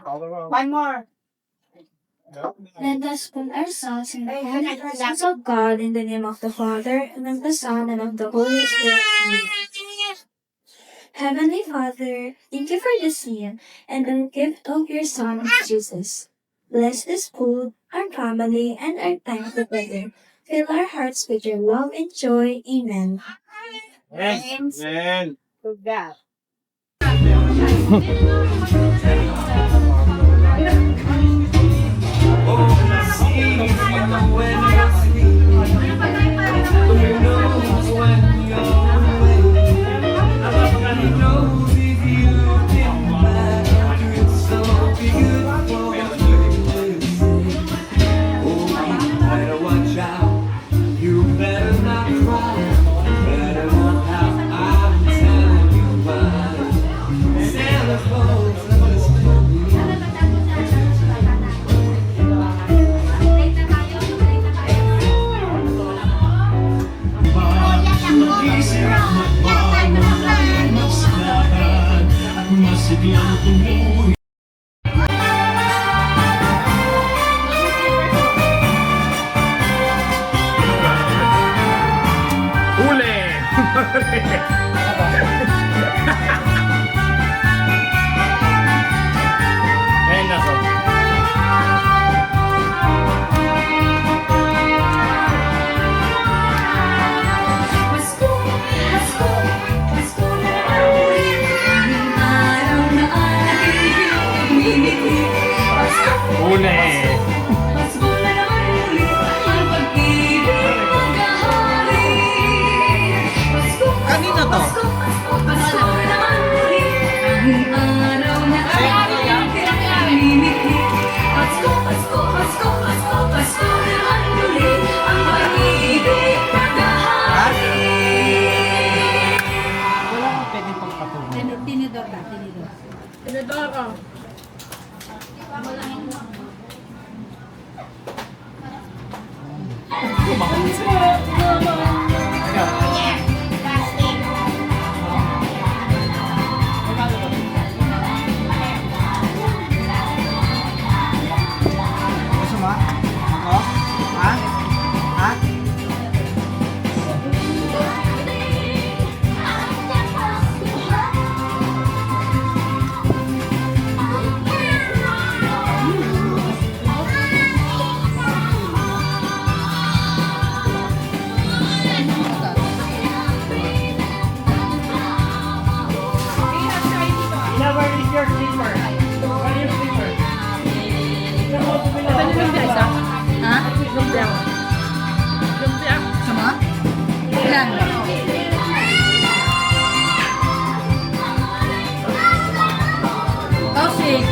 One more. Let us put ourselves in the hands of God in the name of the Father, and of the Son, and of the Holy Spirit. Amen. Heavenly Father, thank you for this meal and the gift of your Son, Jesus. Bless this food, our family, and our time together. Fill our hearts with your love and joy. Amen. Amen. To God. Kanino to? Wala kang pwede pagpatuloy. Tinidor ka, tinidor. Tinidor ka. Gusto mo? Ako? Ha? Ha? Ha? Sama? Ilan? Tausig.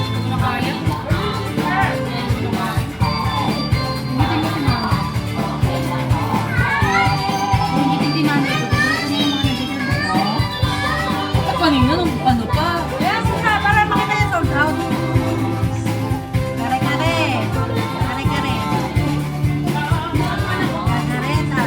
Kanina nung ano pa? Yes, para makita yung sold out. Kare-kare. Kare-kare. Kakareta.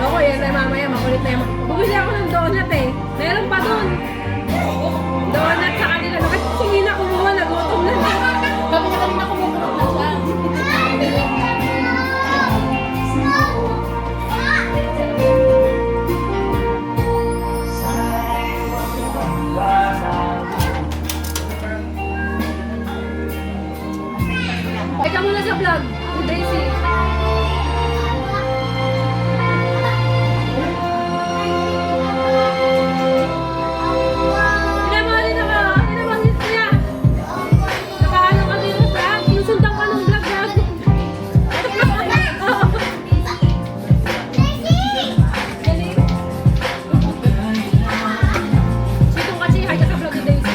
Ako, yan na mamaya, makulit na yan. Bumili ako ng donut eh. Meron pa dun. Donut sa kanila. Kasi hindi na kumuha, nagutom na. Kami na kanina kumuha na siya. Ay ka muna sa vlog. Daisy. Pinamali na ka. Pinamali siya. Nakaano ka din sa vlog. Sinusundan ka ng vlog vlog. Sitong kasi hay ka sa vlog ni Daisy.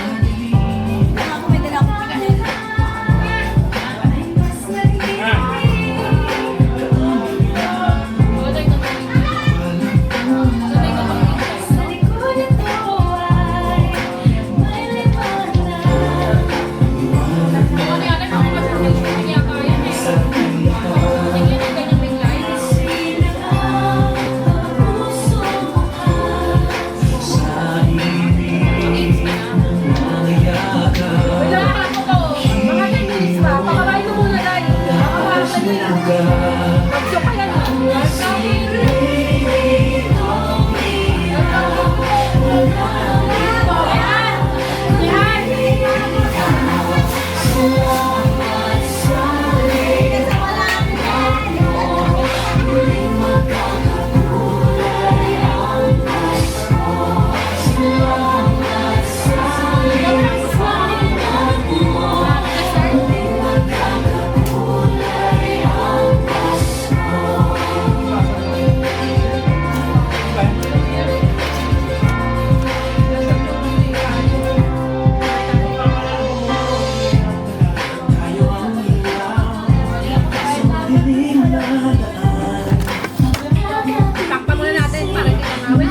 Takpan muna natin para hindi mangawin.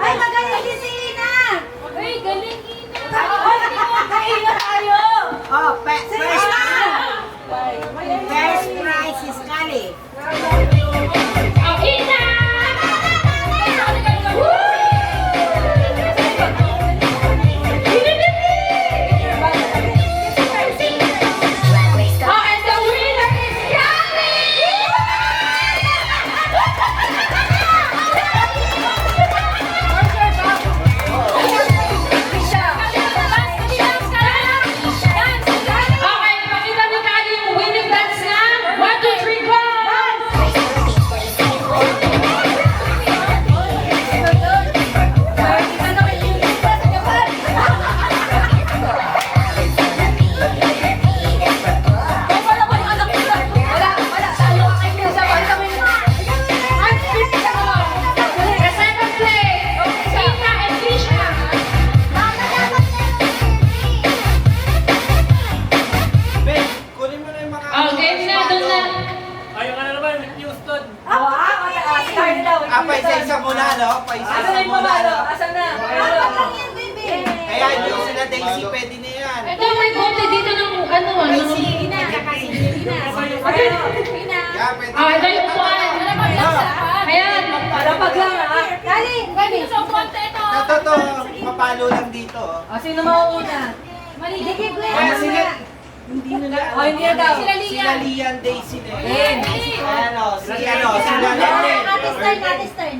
Ay, magaling din si Ina! Ay, galing Ina! Kailan tayo! Oh, first prize is Kali. Ina! And the winner is Kali! Okay, pakita ni Kali yung winning dance na. 1, 2, 3, go! Second place, Ina and Tisha. Ben, kunin mo na yung mga... Oh, game na, doon na. Ayaw ka na naman, Houston. Pa isa-isa muna, no? Pa isa-isa muna, no? Kaya yung sila Daisy, pwede na yan. Ito, may bote dito ng ano, ano. Daisy, Ina, tsaka si Ito, mapalo lang dito. O, sino mauuna? Sige, Gwen. sige. Hindi na lang. O, hindi na daw. Sila Lian, Daisy na Lin. Sila Lin.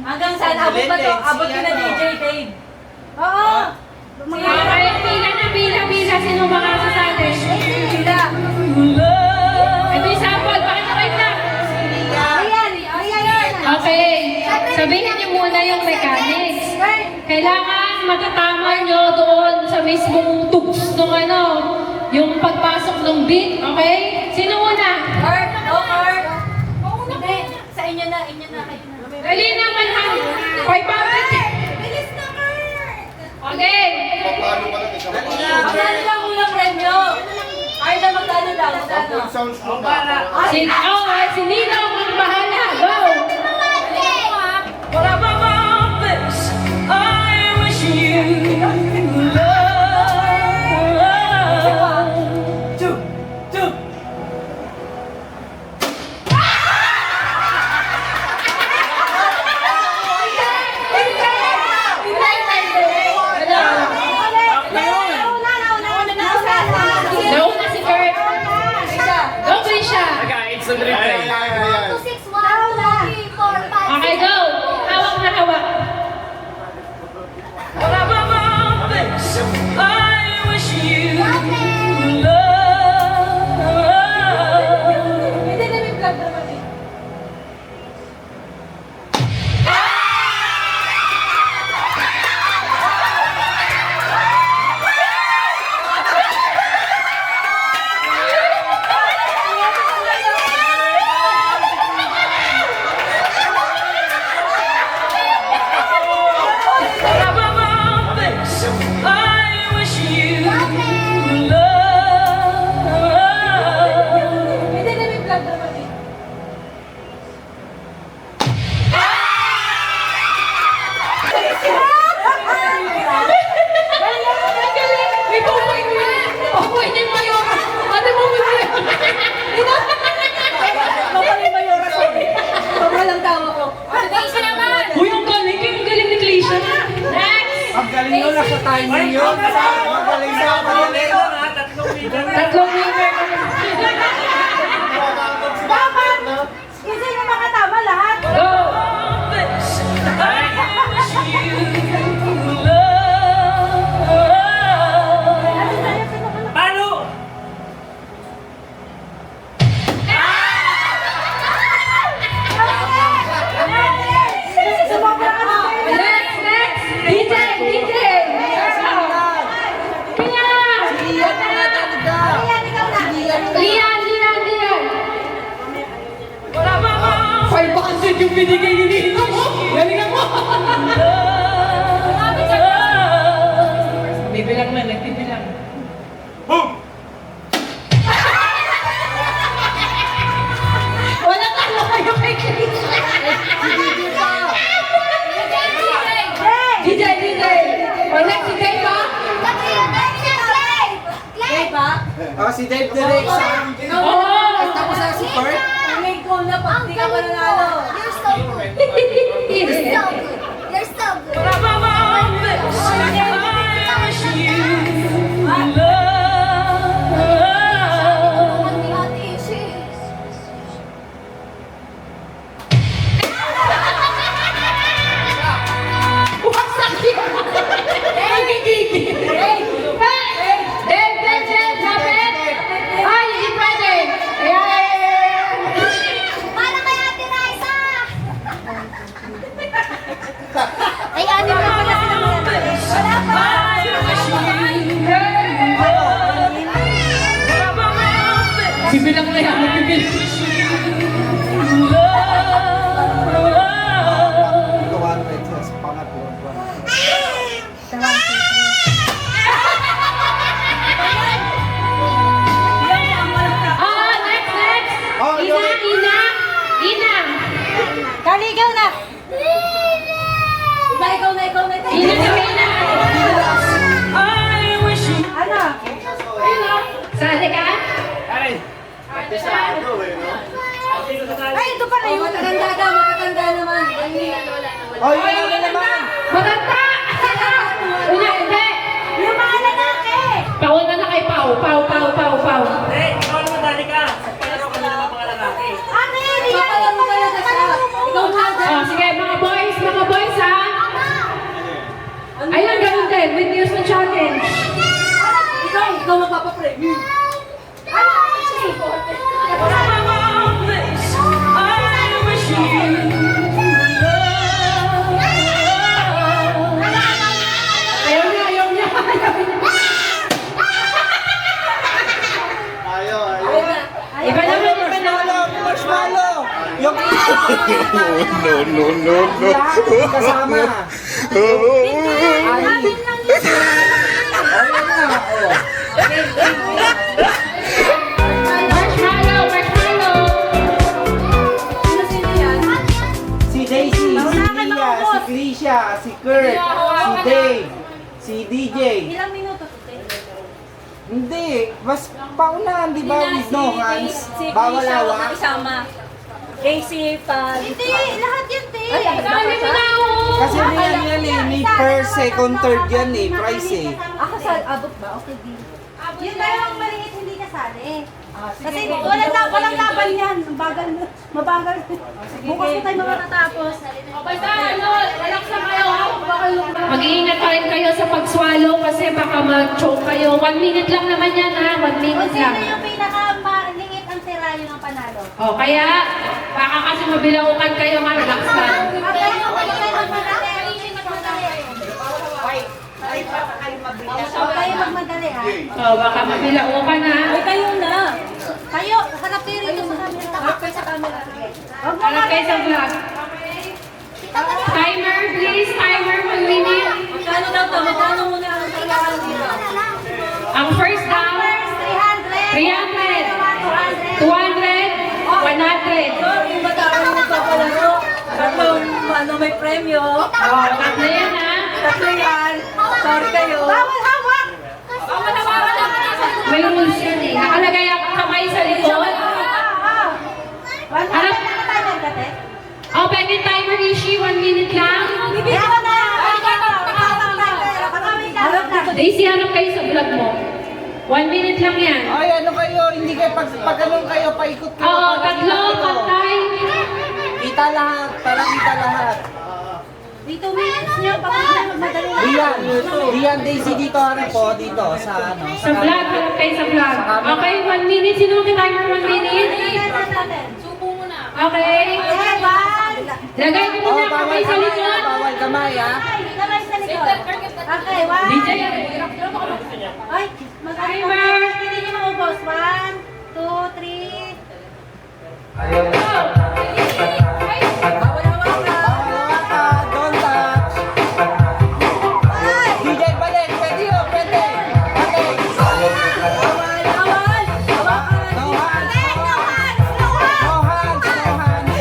Hanggang saan? Abot ba to? Abot ka na DJ Dave. Oo. Okay, pila. Sino makasasali? Sila. Ito yung sample. Pakita lang. Okay. Sabihin niyo muna yung mechanics. Kailangan matatama nyo doon sa mismong tubs nung yung pagpasok ng beat. Okay? Sino muna? Kurt, no Kurt. Hindi, sa inyo na, kayo na. Dali naman ha. 500. Okay. Magkano lang unang premyo? Ay, na magkano daw? Magkano? Si Nino ang bahala. Go! Wala pa ba this? I wish you love. Two. Nauna si Kurt. Go, Krisha. It's on replay. Okay, go. Hawak na hawak. Wala pa ba this? I wish you love. Hindi na may vlog naman eh. Wala pa ba this? I wish you love. Hindi na may vlog naman eh. May pupoy ko yan. Pupoy niya yung mayor. Ate mo mo yan. Mapaling mayora ko. Walang tawa ko. Uy, ang galing. Ang galing ni Krisha. Next. Ang galing nyo, nasa timing yun. Ang galing sa kapatid. Tatlong winner. Kasi yung makatama lahat. Go. Paano? Next. DJ. Kaya. Lian. Wala pa ba 500 yung binigay ni Nino mo. Galingan mo. Bibilang na, nagbibilang. Wala talo kayo kay Krisha. DJ. O next, si Dave ba? Si Dave Direction. Oo. Tapos na si Kurt. Ang main goal na pag di ka mananalo. Wala pa ba this? I wish you love. Bumagsak yun! Nagigigil! Dave, lapit! Ay, hindi pwede! Ayan! Ay, ano na pala sila mga wala pa. Bibilang na yan, magbibilang. Gawa na ito sa pangatlo. Next! Ina! Kaligaw na! Ikaw na. Ina na Ina! I wish you. Ano? Sali ka? Karen. Ay, ito pala yun. Matatanda naman. Oh, yun na naman. Maganda! kay Pau. Pau. Ikaw naman, dali ka. Pero ka naman mga lalaki. Papalaro talaga siya. Ikaw na. Oh, sige, mga boys ha. Ayun, ganun din. With news na challenge. Ikaw magpapapremyo. Ayaw niya. Iba naman. Marshmallow! Yung No. kasama. Marshmallow. Sino yan? Si Daisy, si Lia, si Felicia, si Kurt, si Dave, si DJ. Ilang minuto? Hindi, mas paunahan, di ba? With no hands, Si bawal Felicia, huwag hawak. isama. Casey, Hindi, lahat yan, te. Ay, Dali mo na ako. Kasi yan eh, may first, second, third yan eh, price eh. Ako sa abot ba? Okay, di. Yun na yung maliit, hindi kasali. Kasi sige. walang laban yan. Mabagal. Bukas po tayo matatapos. Basta relax lang kayo ha. Mag-iingat pa rin kayo sa pag-swallow kasi baka mag-choke kayo. 1 minute lang naman yan ha. 1 Kung minute sino lang. yung pinakamaliit ang tira, yun ang panalo. O, kaya baka kasi mabilaukan kayo, relax lang. Huwag kayo magmadali, ha? O, baka mabilaukan ha. Ay, kayo na. Kayo, harap kayo rito sa camera. Harap kayo sa camera. Huwag mo Harap kayo sa vlog. Timer, please. Timer, 1 minute. Magkano daw to? Magkano muna ang kailangan dito? Ang first down, 300. 300, 200, 100. Sorry, bataan mo magpapalaro. Tatlong may premyo. O, tatlo yan ha. Tatlo yan. Sorry kayo. Bawal hawak! May rules yan eh. Nakalagay ang kamay sa likod. Harap. O, pwede timer issue, 1 minute lang. Daisy, hanap kayo sa vlog mo. 1 minute lang yan. Ay, ano kayo, hindi kayo, pag ganun kayo, paikot kayo. Oo, para tatlo, kita to. pantay. Kita lahat, para kita lahat. Dito minutes nyo, pag magmadali lang. Rian, Daisy dito, harap po, dito, sa ano. Sa vlog, hanap kayo sa vlog. Okay, 1 minute. Sino mag-timer 1 minute? Okay. Lagay mo muna ang kamay sa likod. Bawal kamay, ha? Okay, one. DJ. Ay, Timer. Hindi nyo maubos. 1, 2, 3. Bawal hawakan, don't touch. DJ, balik, pwede yun, pwede. Balik. Awal! Awal! Hawakan! No hands, no hands. No hands, no hands.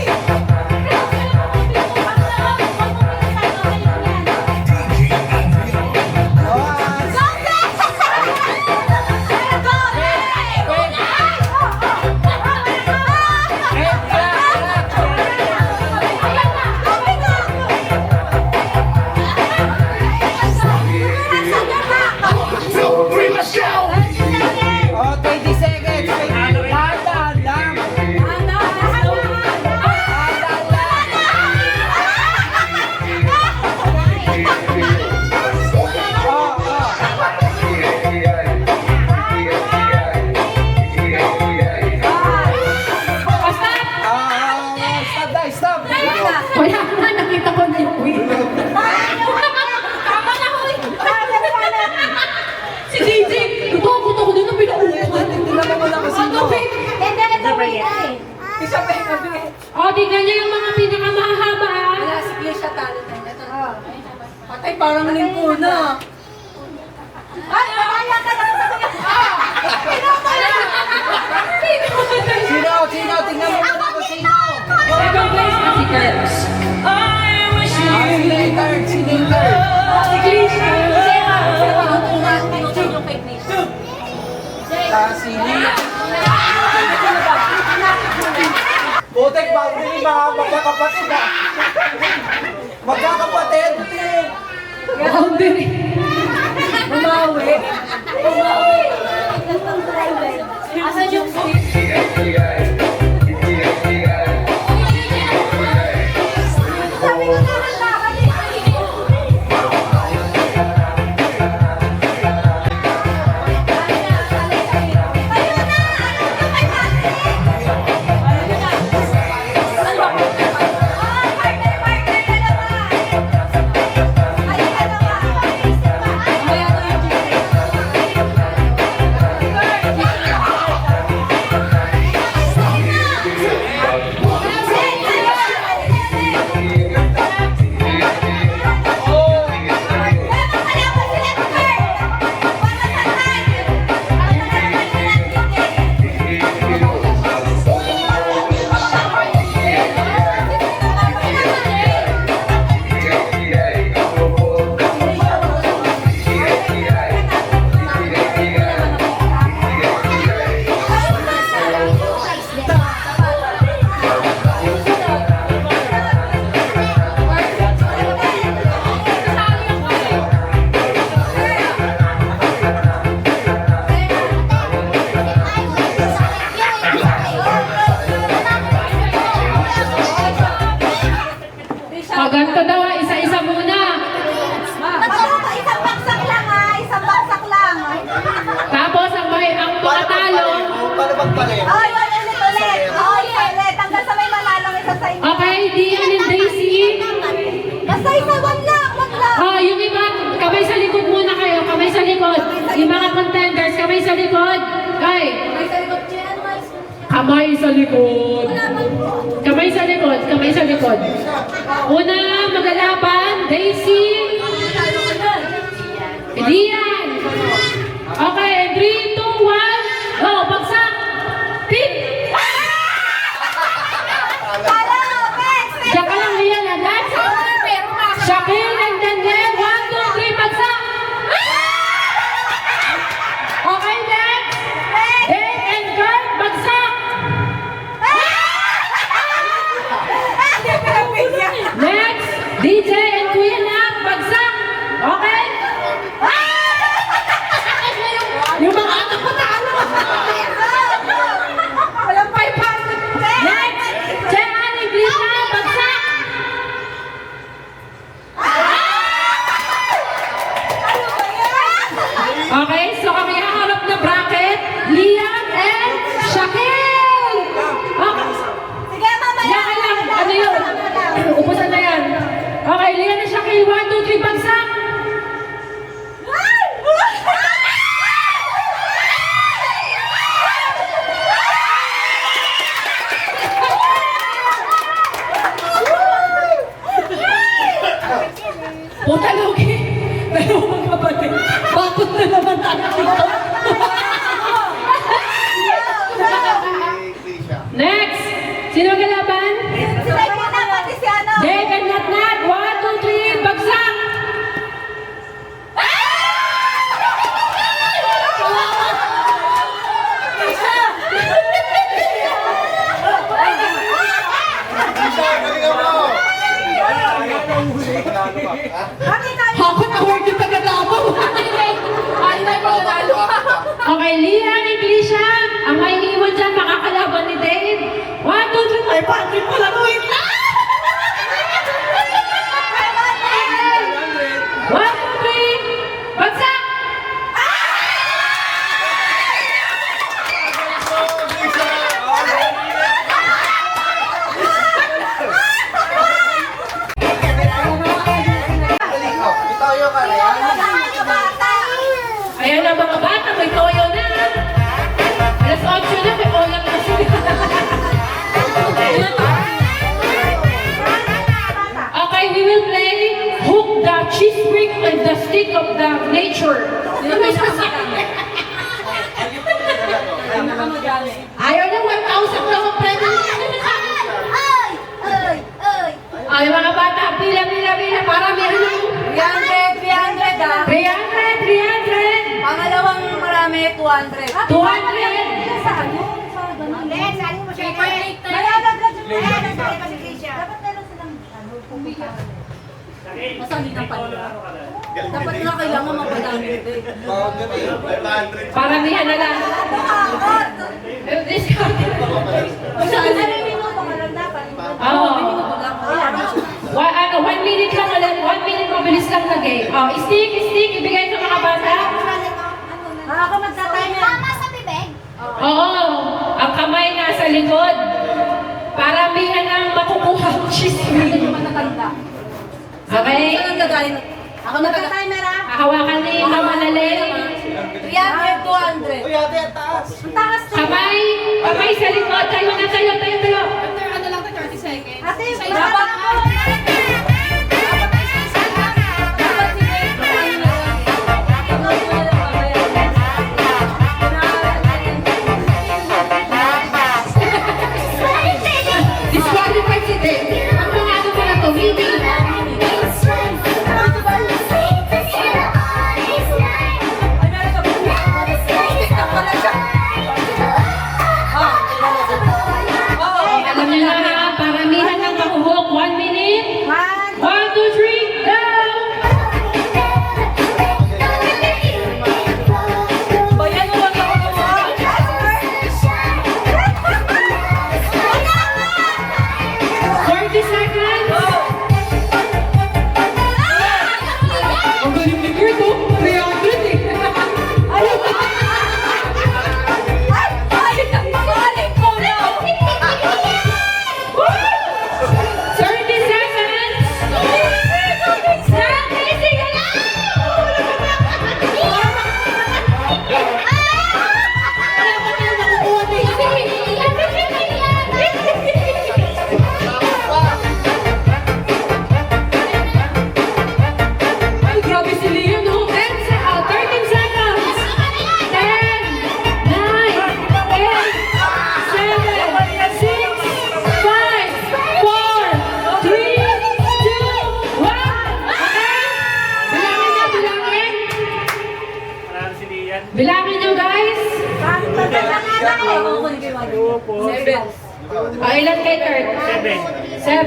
No hands. Oh, 20 seconds. Dahan lang. Stop. Wala ko na, nakita ko na yung wheel. Si DJ, gusto ko doon na pinauukan. Tingnan mo lang kung sino. O, tignan niyo yung mga pinakamahaba. Wala si Felicia talo na ito. Patay parang lingko na. Sino? Tingnan mo lang kung sino. Second place na si Kers. Si Later. Si Glisha. Si Lia. Butek, boundary mga magkakapatid ah. Magkakapatid. Boundary. Umawi. Asan yung Sabi ko na handa Ganito daw, isa-isa muna. Isang baksak lang ha, isang baksak lang. Tapos ang makatalo. Paano pagpalit? Ay, ulit. Ay, ulit. Hanggang sa may manalong isa sa inyo. Okay, Dian and Daisy. Basta isa, wag lang. Yung iba, kamay sa likod muna kayo. Kamay sa likod. Yung mga contenders, kamay sa likod. Okay. May sa likod dyan, mais. Kamay sa likod. Kamay sa likod. Kamay sa likod. Una, maglalaban. Daisy. Dian. Okay, 3, 2, 1. Go, bagsak. Pin. Diyan ka lang, Lian. Agad. Shakil and Daniel. 1, 2, 3, bagsak. Okay, next. Dave and Kurt, bagsak. Next, DJ and Kuya Nat, bagsak. Okay? Yung mga anak ko talo. Walang 500. Next, Jehan and Glita, bagsak. Okay, so kami haharap na bracket, Lian and Shakil. Okay. Sige, mamaya. Yan lang, ano yun? Ubusan na yan. Okay, Lian and Shakil, 1, 2, 3, bagsak. Puta Logi, dalawang kapatid. Bakit na naman tayo dito? Next, sino ang kalaban? Sila ko na, pati si ano. Dave and Natnat, 1, 2, 3, bagsak! Ako na huwag yung taga-labaw. Okay, Lian, Iglesia, ang may iwan dyan, makakalaban ni Dave. 1, 2, 3, ay, Patrick pala to, wait lang! 1, 2, 3, bagsak! Itoyo ka na yan. Ayan na mga bata, may toyo na. Alas 8 na, may oyak na sila. Okay, we will play Hook the Cheese Brick and the Stick of the Nature. Ayaw ng 1,000 lang ang premium. Ay, mga bata, pila, para meron ng 300 ah. 300. Pangalawang marami, 200. 200. Sa ano? Sa ganun. Paper cake tayo. Dapat meron silang ano, pumunta. Masalitan pa nila. Dapat na kailangan mapadami ito eh. Paramihan na lang. Discount. Isang minuto ka lang dapat. Oo. Minuto lang. Ano, 1 minute lang ulit. 1 minute mabilis lang na game. Oh, stick, ibigay sa mga bata. Ako magta-timer. Mama sa bibig. Oo, ang kamay nasa likod. Paramihan ang makukuha ang chismis. Matatanda. Okay? Saan ang gagaling? Ako magta-timer ah. Hawakan ni Mama Lale. 300, 200. Uy, ate, ang taas. Ang taas na. Kamay sa likod. Tayo na, tayo. Ate, Dapat Disqualified si Dave. Ang mga ano ko na to, meeting. Alam niyo na ha, paramihan ng makuhok. 1 minute. 1, 2, 3, go! bayan mo lang ako gumawa. 30 seconds. Ang galing ni Kurt, oh. 300 eh. Balik ko na. 30 seconds. Ay, grabe si Liam, no? 13 seconds. 10, 9, 8, 7, 6, 5, 4, 3, 2, 1. Okay? Bilangin. Parang si Lian. Bilangin nyo, guys. Ilan kay Kurt? 7.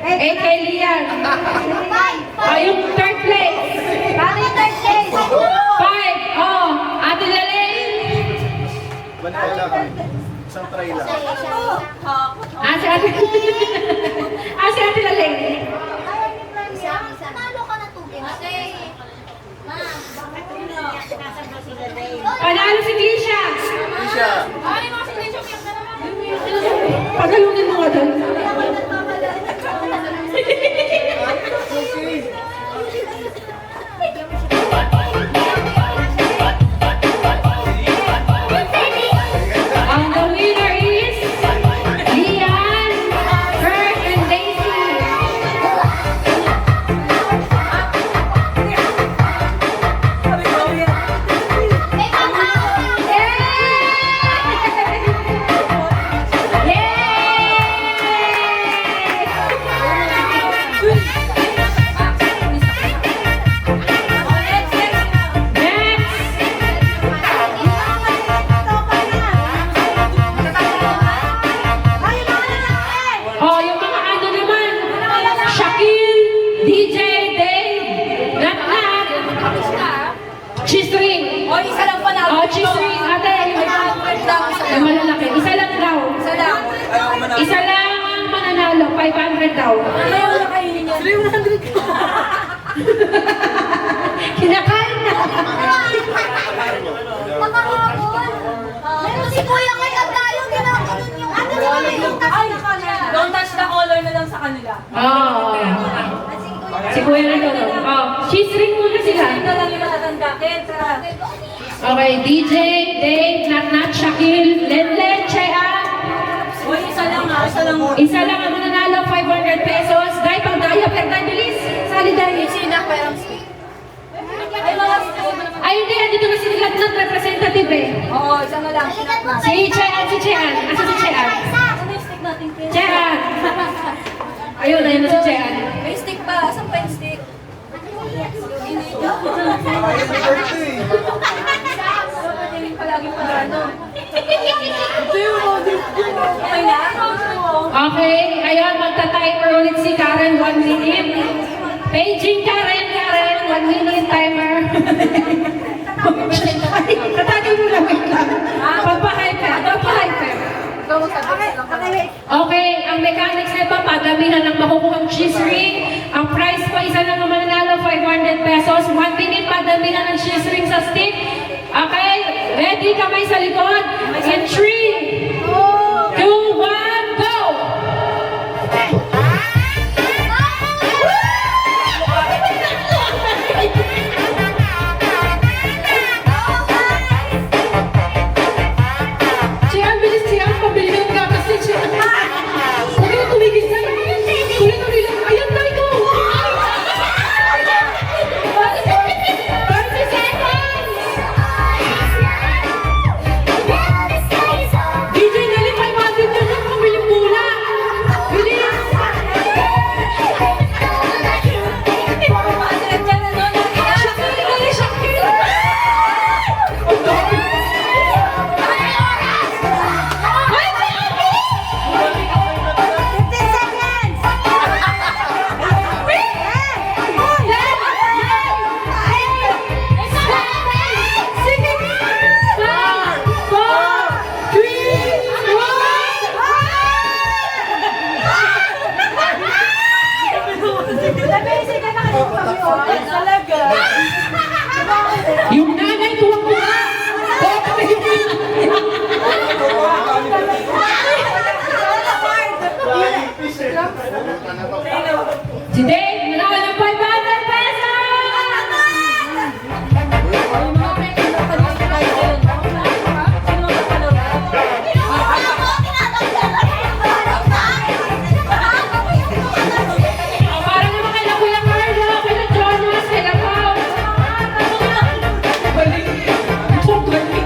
8 kay Lian. Yung third place. 5. Oh, Ate Lalaine. Isang try lang. Si Ate si Ate Lalaine. Talo ka na tubig. Panalo si Glisha. Siya. Pagalunin mo nga doon. Ang the winner is Lian, Kurt, and Daisy. Oh, yung mga ano naman, Shaquille, DJ, Dave, Nat, Chisring. O, isa lang panalo. Oh, Chisring, ate. Yung malalaki. Isa lang daw. Isa lang ang mananalo, 500 daw. Ayaw na kainin yan. Kinakain na. Si Kuya kay Abdayo, ginaganon yung ano naman yung Ay, don't touch the color na lang sa kanila. Oh. Si Kuya na daw. Oh, Chisring muna sila. Ito lang yung matatanda. Ketra. Okay, DJ, Dave, Nat, Shaquille, Len, Chea. O, isa lang ha. Isa lang mo. Isa lang ang mananalo, 500 pesos. Dahil pang daya, pero dahil bilis. Solidarity. Sina, parang stick. Ay, mga stick. Ay, hindi. Andito na si Latnat, representative eh. Oo, isa na lang. Si Chean. Asa si Chean? Ano yung stick natin, Chris? Chean! Ayun, ayun na si Chean. May stick pa. Saan pa yung stick? Ayun, may birthday. Padaling palagi pa ano. Okay na? Okay, ayun, magta-timer ulit si Karen, 1 minute. Paging Karen, 1 minute timer. Tatagin mo lang, wait lang. Pagpa-hyper. Okay, ang mechanics nito, padamihan ng makukuhang cheese ring. Ang price po, isa lang ang mananalo, 500 pesos. 1 minute, padamihan ng cheese ring sa stick. Okay, ready kamay sa likod? In 3, 2, 1, go! Siya, bilis siya, pabili ng gatas ni siya. Huwag na tumigil na. Kulit ang bilang, ayan tayo ko! 30 seconds! DJ, dali 500 yun yung pabili mula. Bilis! Shakir, dali, Shakir! Ang dami. Ay, may abi! 15 seconds! Sige! 5, 4, 3, 1! Yung nanay, tuwag-tuwa! Tuwag-tuwa yung Si Dave, nanalo ng 500 pesos! Para naman kay Kuya Carlo, kay Jonas, kay Pao. Balik. Ito, balik.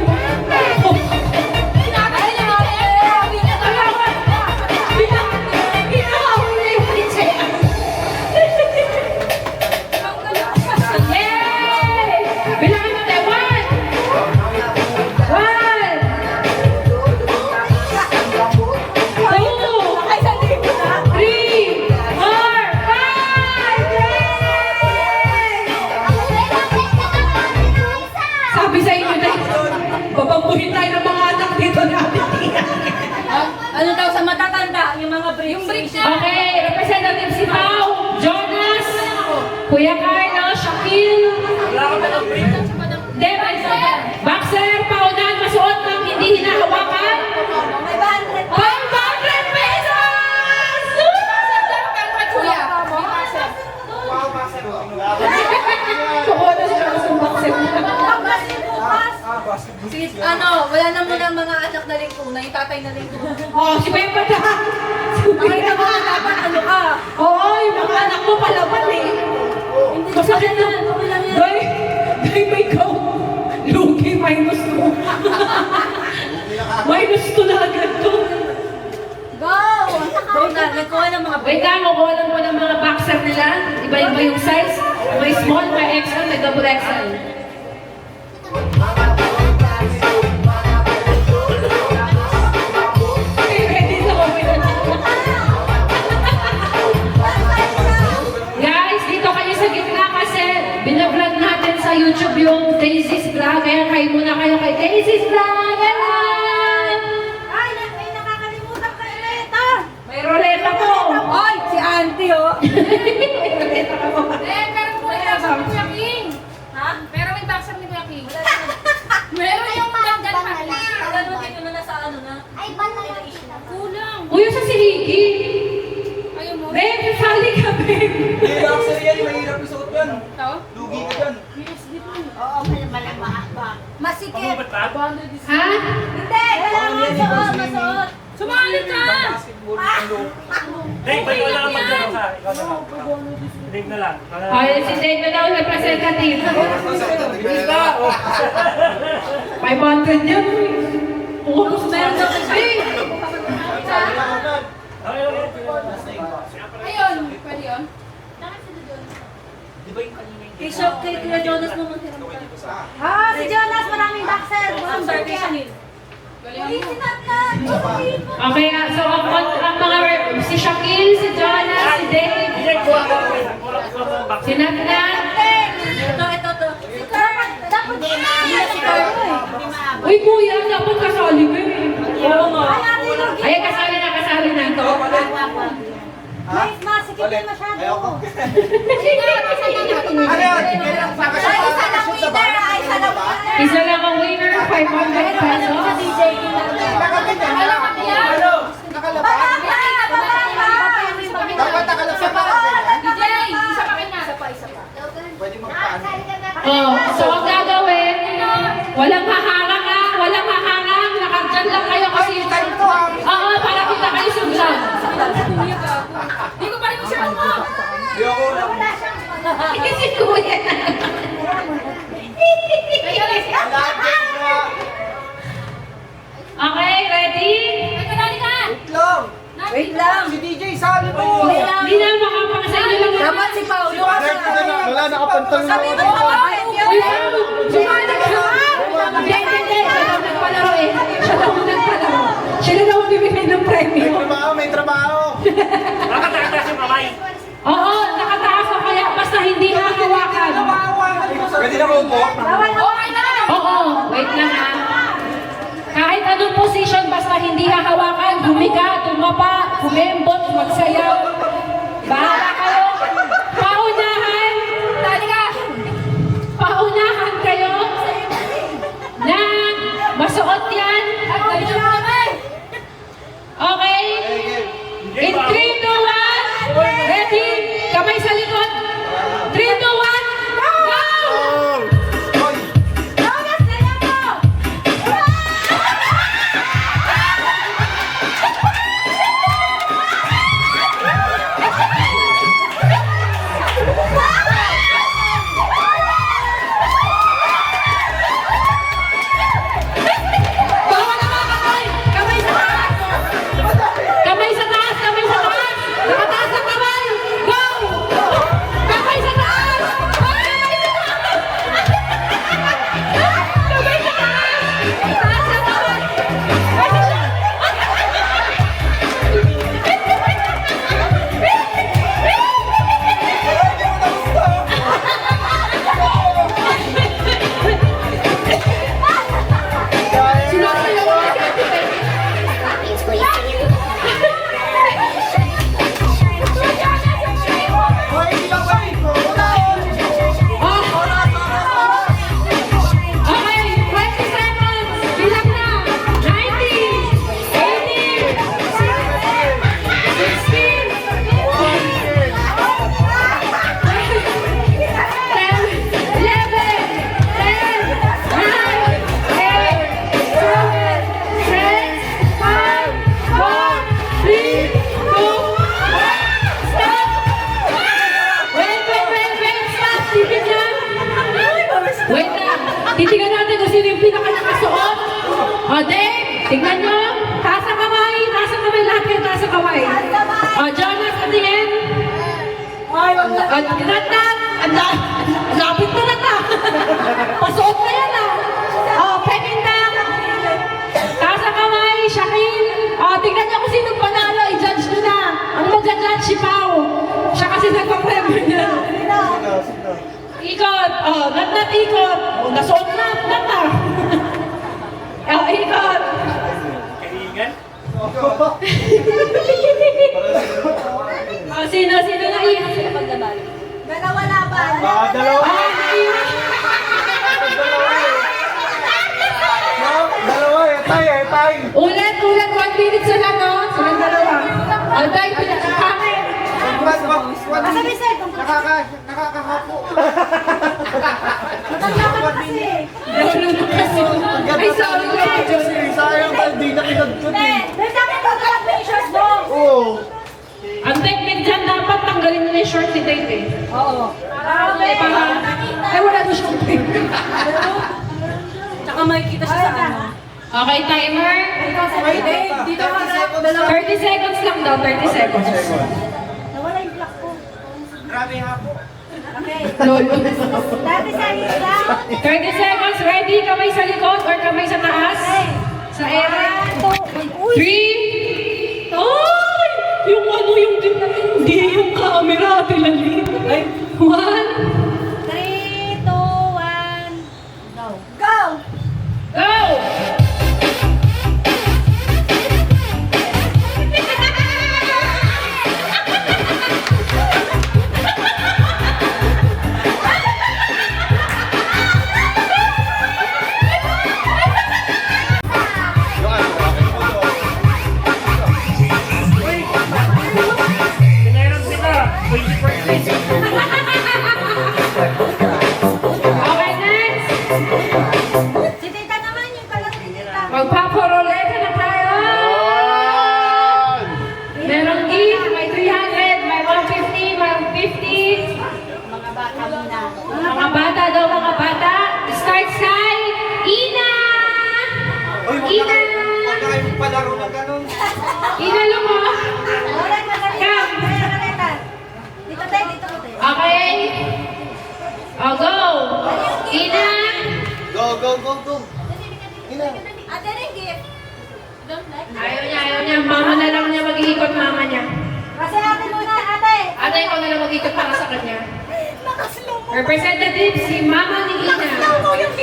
Yay! Bilangin mo tayo. 1, 2, 3, 4, 5. Sabi sa inyo na, babambuhin tayo ng mga anak dito natin. Ano daw sa matatanda? Yung mga bricks. Okay, representative si Pao, Jonas, Kuya Carlo, Shaquille, Devin, Boxer, Paunan, masuot ng hindi hinahawakan. 500 pesos! Kuha na siya sa boxer. Wala na muna ang mga anak na lingkuna, yung tatay na lingkuna. Oh, si Kuya Pata. Pakita mo na dapat ano ka. Oo, yung mga anak mo palaban eh. Masakit na. Dahil may ikaw. Lugi, minus 2. Minus 2 na agad to. Go! Go na, nagkuha ng mga Wait lang, kukuha lang po ng mga boxer nila. Iba-iba yung size. May small, may XL, may double XL. Ready na ako. Guys, dito kayo sa gitna kasi binablog natin sa YouTube yung Daisy's Vlog. Kaya kayo muna kayo kay Daisy's Vlog. Hello! Ay, may nakakalimutan kayo nito! May roleta po. Oy, si auntie oh. May roleta ka po. Meron po yung boxer ni Kuya King. Ha? Meron yung boxer ni Kuya King. Meron yung magandang Ano dito na sa ano na? Ay, ba't naman kita? Kulang. Kuya sa siligi. Ayaw mo. Ben, sasali ka, Ben. Hindi, actually yan, mahirap isuot yan. Ito? Lugi ka dyan. Oo, malamang ba? Masikip! Pagbubat ka? Ha? Hindi! Kailangan masuot, masuot! Sumali ka! Basketball ang loob. Dave, ba't wala kang magdano ka? Ikaw na lang. Dave na lang. Ay, si Dave na daw representative. Bilis ka! 500 yun. Oo, Meron daw kasi. Okay, okay. Ayun, pwede yun. Kay Kuya Jonas mo maghiram ka. Ah, si Jonas, maraming boxer! Ang service niya. Galing mo. Okay, so ang mga si Shaquille, si Jonas, si Dave, Dave, kuha ka. back. Sinatnat. Ito. Dapat hindi na si Carlo eh. Uy, kuya, dapat kasali mo eh. Oo nga. Ay, kasali na ito. May masikip din masyado. Ano yun? Isa lang winner, isa lang winner. Isa lang ang winner, 500 pesos. Dapat nakalapit pa. DJ, isa pa kanya. Pwede magpaano. Oh, so ang gagawin, walang haharang ha, walang haharang, nakardyan lang kayo kasi oo, para kita kayo sa vlog. Di ko pa rin siya mo. Ayoko na. Kasi kuya na. Okay, ready? Ay, kadali ka. Wait lang. Si DJ, sali mo. Hindi na makapakasa inyo lang. Dapat si Paolo. Wala, nakapantalo na ako. Hindi. Siya daw nagpalaro eh. Siya daw bibigay ng premyo. May trabaho. Nakatakas yung kamay. Oo, nakataas na kaya basta hindi hahawakan. Pwede na mo po? Okay na. Oo, wait lang ha. Kahit anong position, basta hindi hahawakan, humiga, tumapa, humembot, magsayaw. Bahala kayo. Paunahan. Dali ka. Paunahan kayo. Na masuot yan. At dali ka naman. Okay? In 3, 2, 1. Ready? Kamay sa likod. 3, 2, 1. Go! Bawal na mga kamay! Kamay sa taas! Kamay sa taas! Kamay sa taas! Nakataas ang kamay! Go! Kamay sa taas! Kamay sa taas! Kamay sa taas! Taas ang kamay! Sinasayaw ko na si Ate Peg. Okay, 20 seconds. Bilang na. 19, 18, 16, 15, 14, 13, 12, 13, 14, 15, 16, 17, 18, 19, 20, 21, 22, 23, 24, 25, 26, 27, 28, 29, 30. Wait lang. Titignan natin kung sino yung pinaka nakasuot. O, Dave, tignan nyo. Taas ang kamay. Taas ang kamay. Lahat kayo taas ang kamay. O, Jonas, patingin. O, Natnat. Lapit na Natnat. Pasuot na yan ah. O, Pekinda. Taas ang kamay. Shakil. O, tignan nyo kung sino panalo. I-judge nyo na. Ang mag-judge si Pao. Siya kasi nagpa-premyo niya. Ikot. Oh, Natnat ikot. Oh, nasuot na. Natnat. Oh, ikot. Kaigan. Oh, sino na iyan? Dalawa laban. Dalawa. Dalawa eh, tay. Ulit, 1 minute sila, no? Silang dalawa. Oh, dahil pinakakami. Masabi sa'yo, kung Nakakahapo. mataglaman kasi. Ay, sorry. Sayang dahil di na kinagkot eh. Dahil dami ko talaga yung shorts mo. Oo. Ang technique dyan, dapat tanggalin mo na yung short ni Dave eh. Oo. Ay, ay, wala doon siyang pink. Tsaka makikita siya sa ano. Okay, timer. Dito harap. 30 seconds lang daw, 30 seconds. Nawala yung black ko. Grabe hapo. Okay. Lolo. Dati sa lang. 30 seconds, ready? Kamay sa likod or kamay sa taas? Sa ere. 3. Ay! Yung ano, yung hindi yung camera, tinali. Ay, 1. ganun. Inalo mo. Kam. Dito tayo, dito tayo. Okay. O, go. Ina. Go, go, go, go. Ina. Ate rin gift. Ayaw niya. Mama na lang niya mag-iikot mama niya. Kasi ate muna, ate. Ate, ikaw na lang mag-ikot para sa kanya. Representative si Mama ni Ina.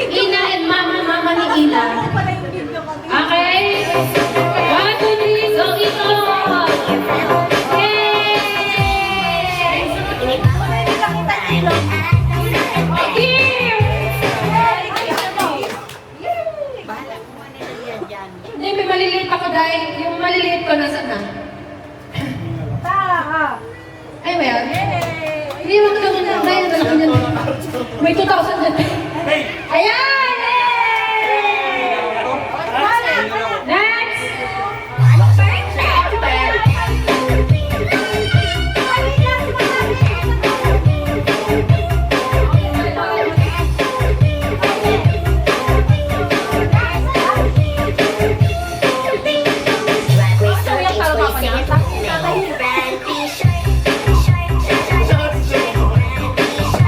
Ina and Mama ni Ina. Okay? 1, 2, 3, go ikot! Yay! Hindi, may maliliit ako dahil yung maliliit ko nasa na. Ay, well. Hindi mo ka naman na dahil malaki niyan. May 2,000 dyan. Ayan! Next!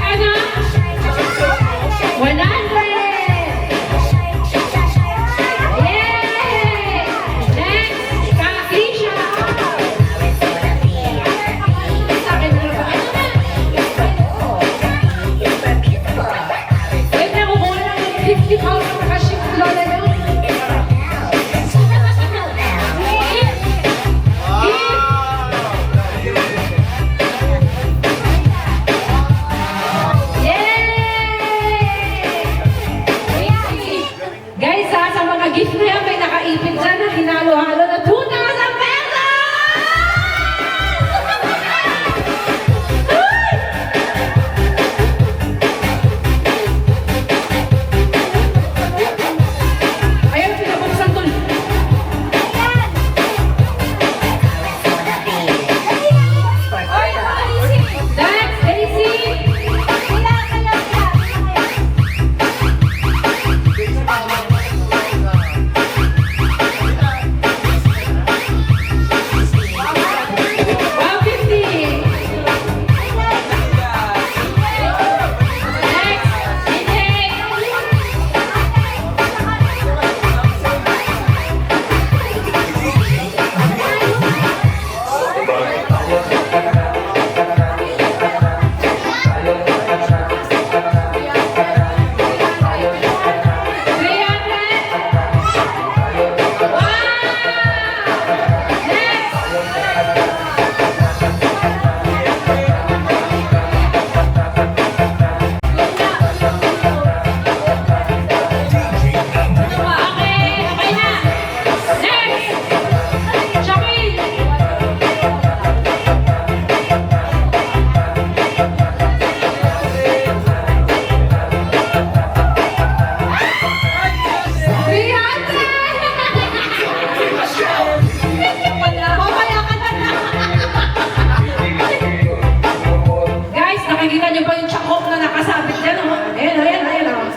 Ano? 100! Yay! Next! Kakisha! Sa akin na ba? Wait na, kukuha lang ng 50,000 kasi lola nyo. Yay! Guys, sa mga gift na yan, may nakaipit dyan na hinalo-halo na 2,000 pesos! Ayun, pinabuksan to. That's Daisy! Guys, nakikita niyo ba yung chakok na nakasabit dyan, oh? Ayan, oh.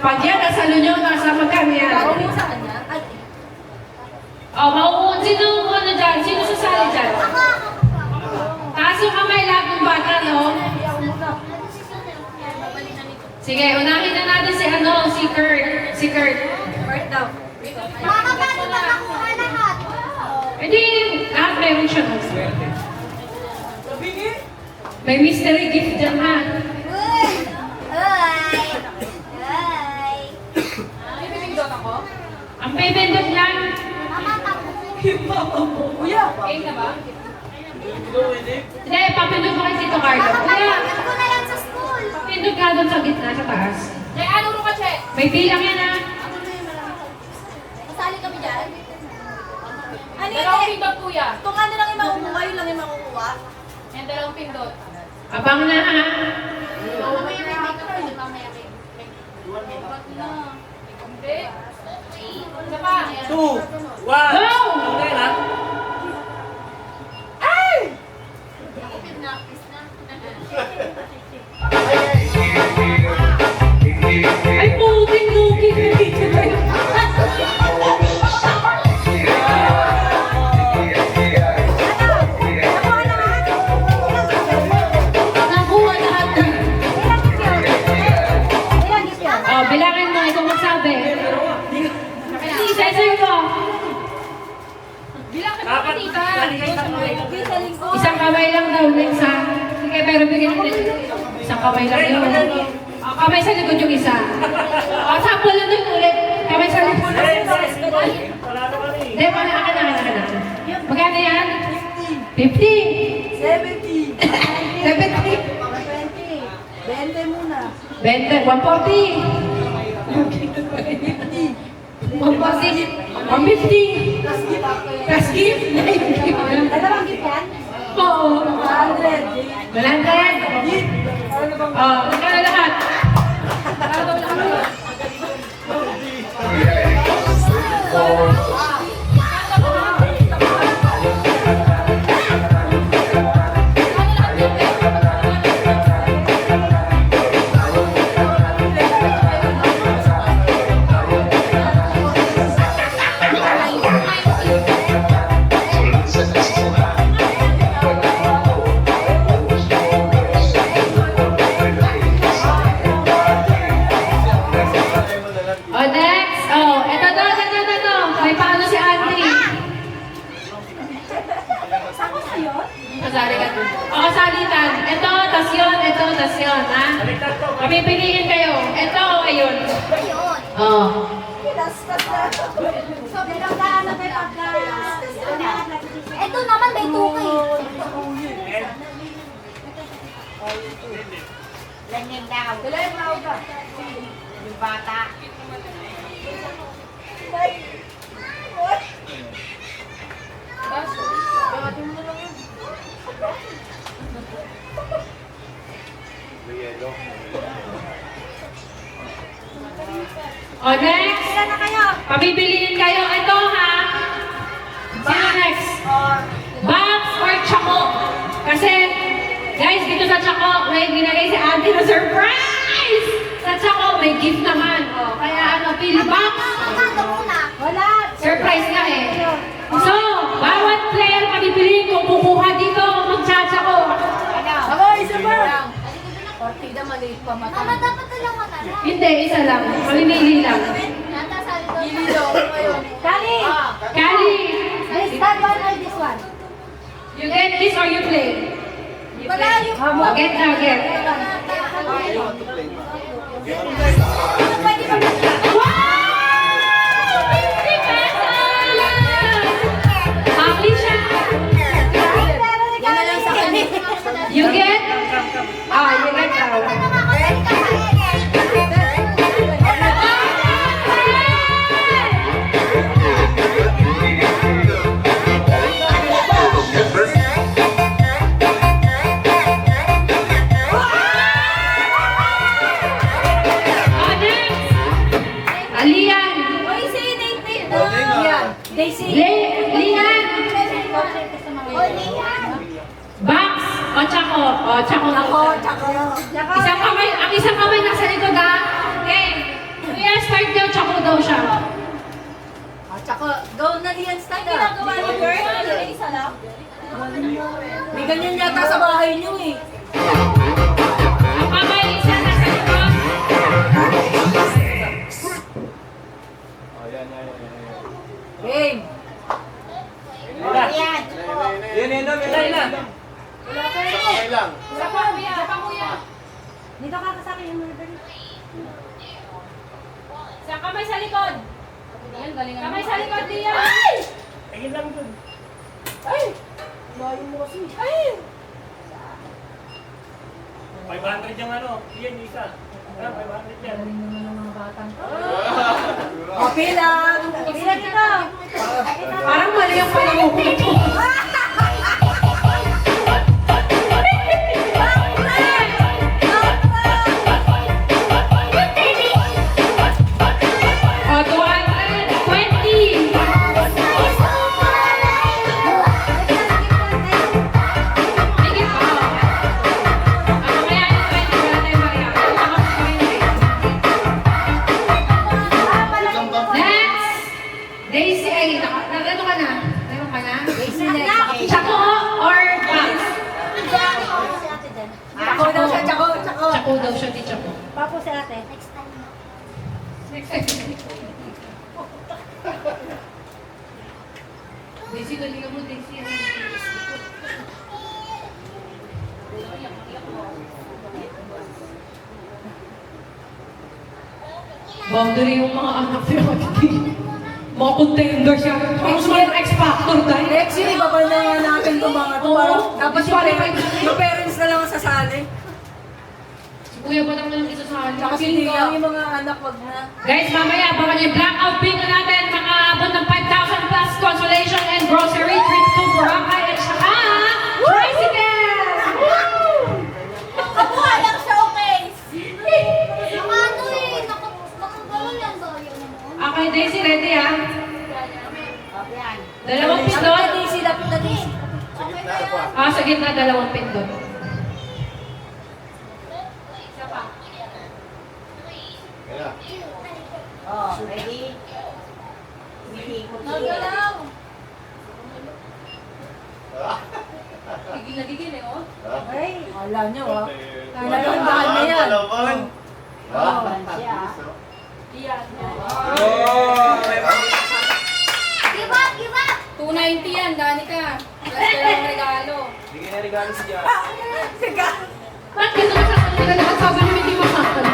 Pag yan, nasa lunyo, nasa magkano yan? Oh, mauun. Sino ano dyan? Sino sasali dyan? Taas yung kamay lahat ng bata, no? Sige, unahin na natin si Kurt. Si Kurt. Bird daw. Mama, paano ba nakuha lahat? Eh di, lahat meron siya. No? May mystery gift dyan, ha? Ang payment lang. Kuya. Game na ba? Hindi, papindot ko kay Tito Carlo. Kuya, Ko na lang sa school. papindot ka doon sa gitna, sa taas. Che, ano ro ka, Che? May bilang yan, ha? Kasali kami dyan. Ano Dalawang yun? pindot, kuya. Kung ano lang yung makukuha, yun lang yung makukuha. Yan, dalawang pindot. Abang na, ha? Mamaya may makeup ko. Mamaya may Hindi. Isa pa. 2, 1. Go! Okay na. Ay, puting-luking na dito. ikaw, next ha. Sige, pero bigyan natin. Isang kamay lang yun. Kamay sa likod yung isa. Sample lang doon ulit. Kamay sa likod. Wala na kami. Hindi, wala ka na. Magkano yan? 50. 70. 70. 20 muna. 20. 140. 140. 150. Plus gift. Dalawang gift yan? Oo. 100. 100. Oh, magkano lahat? Oh, next. Oh, eto. May paano si Auntie? Sako sa yun? Kasali ka dun. O, kasalitan. Ito, tas yun, ha? Pipiliin kayo. Ito o ayun? Ayun. Oh. Ito naman may tukay. Ganyan daw. Yung bata. O, next. Pabibiliin kayo. Ito, ha? Sino next? Box or Choco? Kasi, guys, dito sa Choco, may ginagay si Auntie na surprise! Sa Choco, may gift naman. O, kaya pili box. Magkano muna? Wala. Surprise nga eh. So, bawat player pabibiliin kung kukuha dito, magtsatsa ko. Ako, isa pa. Mama, dapat dalawa na lang. Hindi, isa lang. Mamimili lang. Nata sa ito. Kali. Kali, This that one or this one? you get this or you play? Wala yung... Get na, get. Pwede ba Wow! 50 pesos! Happy siya. Yan na lang sa kanya. You get? You get daw. Next! Alian! Oy, say name me. Daisy. Lian! Oy, Lian. Box o Choco? O, Choco. Isang kamay, ang isang kamay nasa likod ha. Okay. Kuya, start daw, Choco daw siya. Go na Lian style. Ginagawa niyo, girl? Isa lang? May ganyan yata sa bahay niyo eh. Ang kamay, isa nasa likod. Game. Yan. Isa pa, kuya. Dito ka sa akin yung murder. Sa kamay sa likod. Yan, galingan Kamay mo. sa likod, Lian. Tingin lang dun. Layo mo kasi. 500 yung ano. Yan, yung isa. 500 yan. Pila. Pila dito. Parang mali ang pangamukulit mo. O, 220. Sige pa. Ang mamaya yung 20, wala tayong bariya. Next! Daisy, ay, nagano ka na? Meron ka na? Daisy next. Choco or Box? Ako daw siya. Tsako. Choco daw siya, di Choco. Papo si ate. Daisy, galingan mo, Daisy. Boundary yung mga anak niya. Mga contender siya. Tapos mga X-Factor dahil. Next year, ibabal na nga natin itong mga to. Parang dapat yung parents na lang ang sasali. Kuya ba naman yung isa sa akin? Kasi hindi lang yung mga anak, wag na. Guys, mamaya, baka yung blackout bingo natin, makaabot ng 5,000 plus consolation and grocery trip to Boracay at saka tricycle! Ako alam sa okay. Mga ano eh, nakagawin yan daw yun. Okay, Daisy, ready ha? Dalawang pindot. Daisy, lapit na Daisy. Okay na yan. Sa gitna, dalawang pindot. Oh, ready? Nagalaw. Gigil na gigil eh, oh. Ay, Alam nyo, ah. Nalalaman na yan. oh, siya. Give up, give up. 290 yan, Danica. Plus dalawang regalo. Bigyan na regalo si Jan. Ba't ganun ka sa kanila lahat sabi namin hindi masaktan?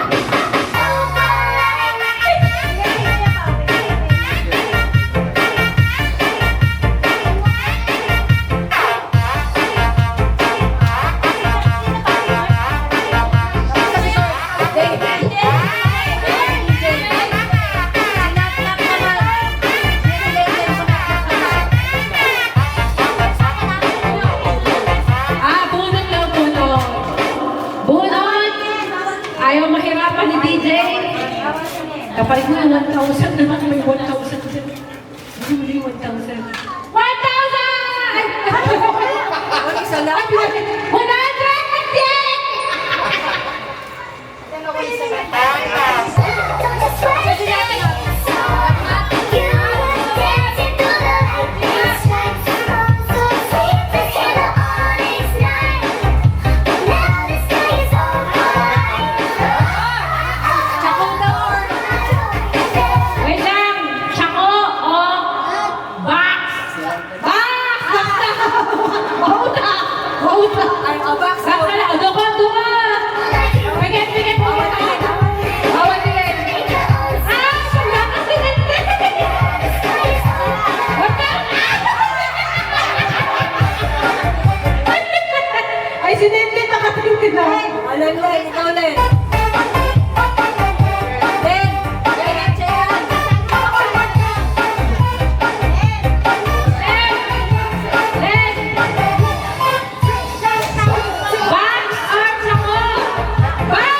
Bunot lang, bunot. Bunot! Ayaw mahirapan ni DJ. Kapalit mo yung 1,000 naman, may 1,000 din. Hindi 1,000. 1,000! Isa lang. 100! Wait lang! Tsako o box? Box! Bauta! Bauta! Ay, box. Box ka lang! Doon ka! Doon ka! Pigit! Pigit! Bawal pigit! Bawal pigit! Sanda ka! Pigit! Wag ka! Ay, sinindi! Nakatingin na! Alam Len, ikaw Len. Len, Len, Cheyan. Box or tsako? Box!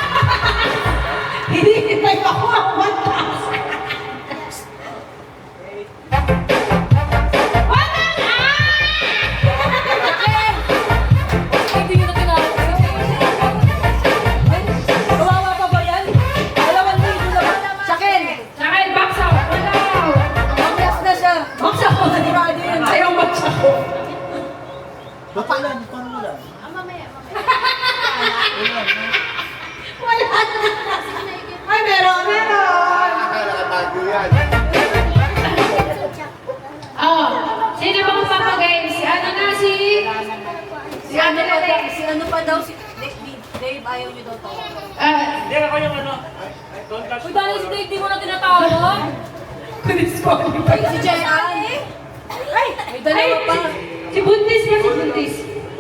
Hindi kita ako ang 1,000! Hindi nyo na tinawag. Ay, kawawa pa ba yan? 2,000 naman. Sakin, Tsaka yung box out! Wala! makas na siya. Box out! Sigurado yun. Ayaw box out! Papalan, panulan. Wala na! Ay, meron! Meron! Nakatago yan. Oh, sino bang papagayin? Si ano na si... Si ano pa daw, si Dave, ayaw nyo daw tawag. Hindi ako yung ano. Don't touch Uy, dahil si Dave, di mo na tinatawag. Disqualified. Si Cheyan. Ay, may dalawa pa. Si Buntis ba? Si Buntis.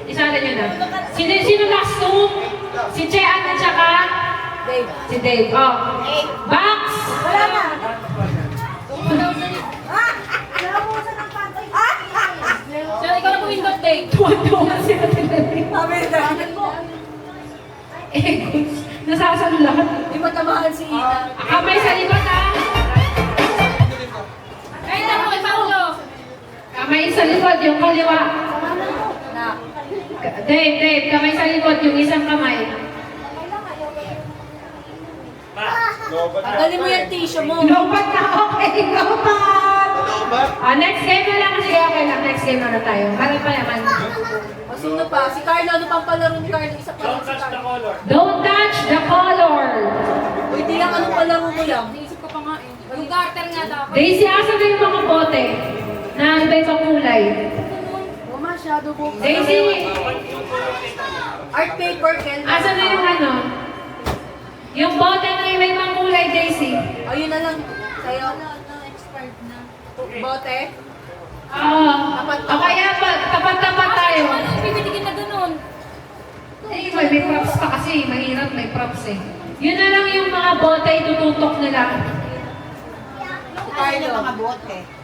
Isara nyo na. Sino last two? Si Chean at saka... Dave. Si Dave. Oh. Box! Wala na. Siya, ikaw na pumindot, Dave. Tuwan-tuwa sila tinatawag. Sabi na. Eh, nasasalo lahat. Di matamaan si Ina. Kamay sa likod ha. Ay, damo kay Paulo. Kamay sa likod, yung kaliwa. Na. Dave, kamay sa likod, yung isang kamay. Tanggalin mo yung tissue mo. Lobat na, okay, lobat! Lobat? Next game na lang kasi okay lang. Next game na tayo. Harap pa naman. O sino pa? Si Carlo, ano pang palaro ni Carlo? Isa pa lang Don't si touch the Carlo. color. Don't touch the color. Uy, di lang anong palaro mo yan? Naisip ko pa nga eh. Yung garter nga dapat. Daisy, asa na yung mga bote na iba-ibang kulay? Woman, masyado po. Daisy, Art paper, Ken. asan na yung ano? Yung bote na yung may makulay, Daisy. O, yun na lang. Sa'yo. Expired na. Bote. Oo. O kaya tapat-tapat tayo. Ano, bibigyan na ganun. Eh, may props pa kasi. Mahirap, may props eh. Yun na lang yung mga bote itututok nila. Carlo. Mga bote.